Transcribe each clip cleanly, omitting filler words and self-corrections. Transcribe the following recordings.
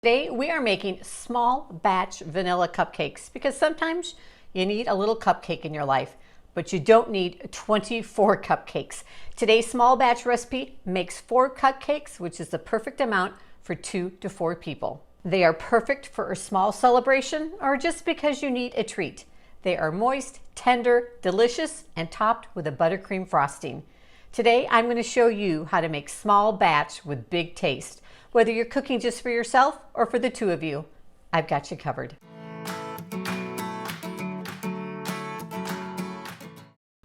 Today we are making small batch vanilla cupcakes because sometimes you need a little cupcake in your life, but you don't need 24 cupcakes. Today's small batch recipe makes 4 cupcakes, which is the perfect amount for 2 to 4 people. They are perfect for a small celebration or just because you need a treat. They are moist, tender, delicious, and topped with a buttercream frosting. Today I'm going to show you how to make small batch with big taste. Whether you're cooking just for yourself or for the 2 of you, I've got you covered.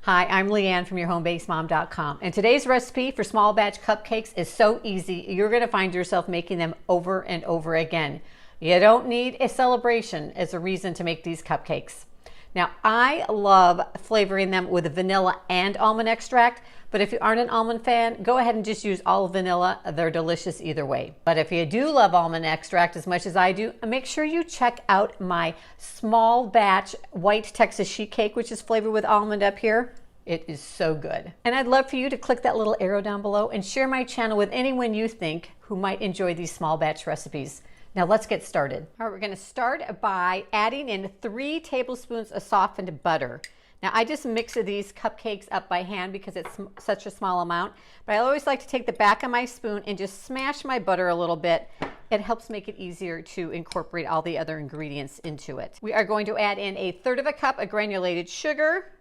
Hi, I'm Leanne from YourHomeBasedMom.com, and today's recipe for small batch cupcakes is so easy, you're going to find yourself making them over and over again. You don't need a celebration as a reason to make these cupcakes. Now, I love flavoring them with vanilla and almond extract, but if you aren't an almond fan, go ahead and just use all vanilla. They're delicious either way. But if you do love almond extract as much as I do, make sure you check out my small batch white Texas sheet cake, which is flavored with almond up here. It is so good. And I'd love for you to click that little arrow down below and share my channel with anyone you think who might enjoy these small batch recipes. Now let's get started. All right, we're gonna start by adding in 3 tablespoons of softened butter. Now I just mix these cupcakes up by hand because it's such a small amount, but I always like to take the back of my spoon and just smash my butter a little bit. It helps make it easier to incorporate all the other ingredients into it. We are going to add in 1/3 cup of granulated sugar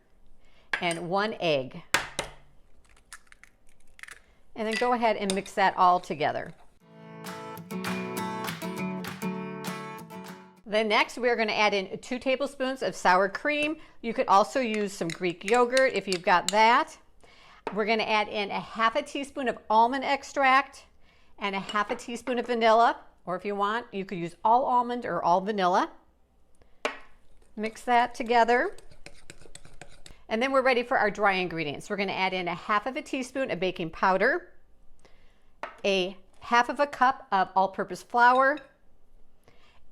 and 1 egg. And then go ahead and mix that all together. Then next we're going to add in 2 tablespoons of sour cream. You could also use some Greek yogurt if you've got that. We're going to add in 1/2 teaspoon of almond extract and 1/2 teaspoon of vanilla, or if you want, you could use all almond or all vanilla. Mix that together. And then we're ready for our dry ingredients. We're going to add in 1/2 teaspoon of baking powder, 1/2 cup of all-purpose flour,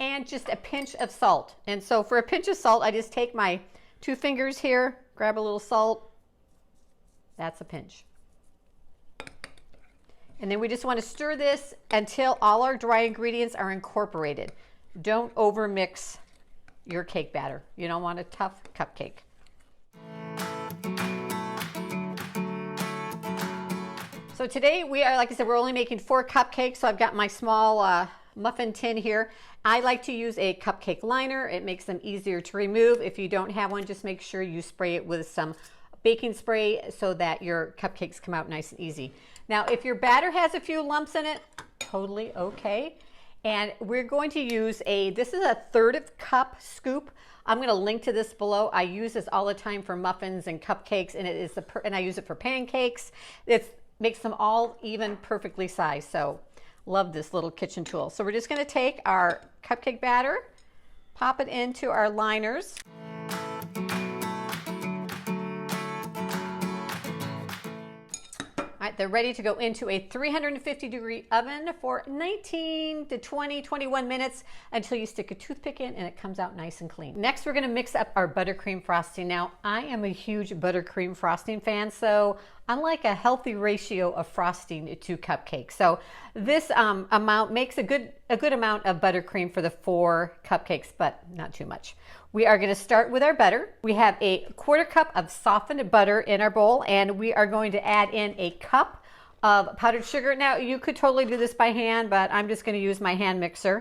and just a pinch of salt. And so for a pinch of salt, I just take my 2 fingers here, grab a little salt. That's a pinch. And then we just want to stir this until all our dry ingredients are incorporated. Don't overmix your cake batter. You don't want a tough cupcake. So today we are, like I said, we're only making 4 cupcakes. So I've got my small muffin tin here. I like to use a cupcake liner. It makes them easier to remove. If you don't have one, just make sure you spray it with some baking spray so that your cupcakes come out nice and easy. Now, if your batter has a few lumps in it, totally okay. And we're going to use this is a 1/3 cup scoop. I'm going to link to this below. I use this all the time for muffins and cupcakes, and and I use it for pancakes. It makes them all even perfectly sized. So love this little kitchen tool. So we're just going to take our cupcake batter, pop it into our liners. All right, they're ready to go into a 350-degree oven for 19 to 21 minutes until you stick a toothpick in and it comes out nice and clean. Next, we're going to mix up our buttercream frosting. Now, I am a huge buttercream frosting fan, so I like a healthy ratio of frosting to cupcakes. So this amount makes a good amount of buttercream for the 4 cupcakes, but not too much. We are going to start with our butter. We have a 1/4 cup of softened butter in our bowl, and we are going to add in 1 cup of powdered sugar. Now, you could totally do this by hand, but I'm just going to use my hand mixer.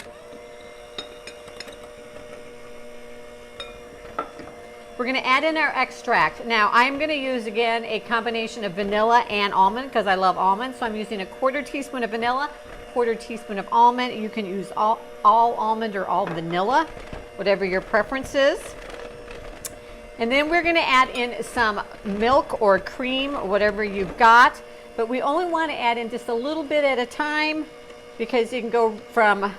We're going to add in our extract. Now, I'm going to use, again, a combination of vanilla and almond because I love almond. So I'm using a 1/4 teaspoon of vanilla, 1/4 teaspoon of almond. You can use all almond or all vanilla, whatever your preference is. And then we're going to add in some milk or cream, whatever you've got. But we only want to add in just a little bit at a time because you can go from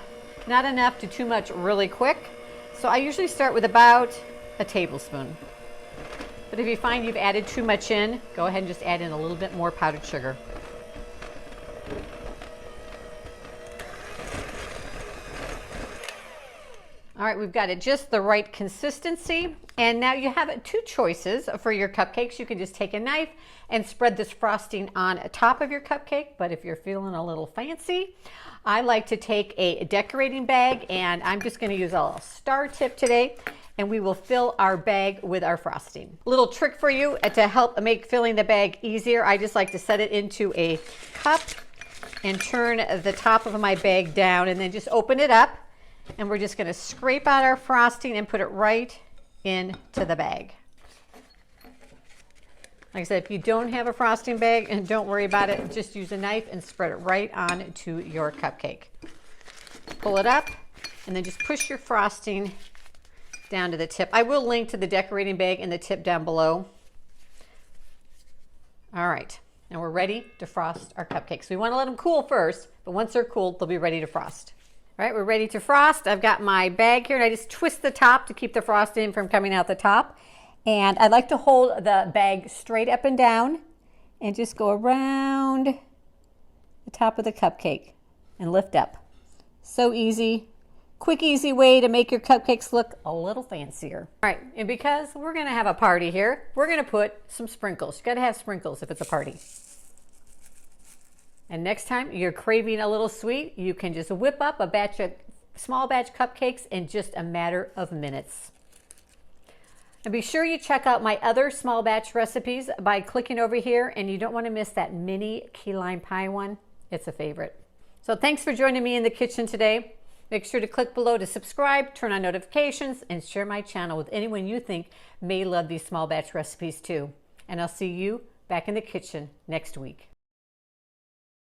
not enough to too much really quick. So I usually start with about a tablespoon. But if you find you've added too much in, go ahead and just add in a little bit more powdered sugar. All right, we've got it just the right consistency. And now you have two choices for your cupcakes. You can just take a knife and spread this frosting on top of your cupcake. But if you're feeling a little fancy, I like to take a decorating bag, and I'm just going to use a star tip today, and we will fill our bag with our frosting. Little trick for you to help make filling the bag easier. I just like to set it into a cup and turn the top of my bag down, and then just open it up. And we're just going to scrape out our frosting and put it right into the bag. Like I said, if you don't have a frosting bag, and don't worry about it, just use a knife and spread it right onto your cupcake. Pull it up and then just push your frosting down to the tip. I will link to the decorating bag and the tip down below. All right, and we're ready to frost our cupcakes. We want to let them cool first, but once they're cooled, they'll be ready to frost. All right, we're ready to frost. I've got my bag here, and I just twist the top to keep the frosting from coming out the top. And I like to hold the bag straight up and down and just go around the top of the cupcake and lift up. So easy. Quick, easy way to make your cupcakes look a little fancier. All right, and because we're going to have a party here, we're going to put some sprinkles. You got to have sprinkles if it's a party. And next time you're craving a little sweet, you can just whip up a small batch cupcakes in just a matter of minutes. And be sure you check out my other small batch recipes by clicking over here, and you don't want to miss that mini key lime pie one. It's a favorite. So thanks for joining me in the kitchen today. Make sure to click below to subscribe, turn on notifications, and share my channel with anyone you think may love these small batch recipes too. And I'll see you back in the kitchen next week.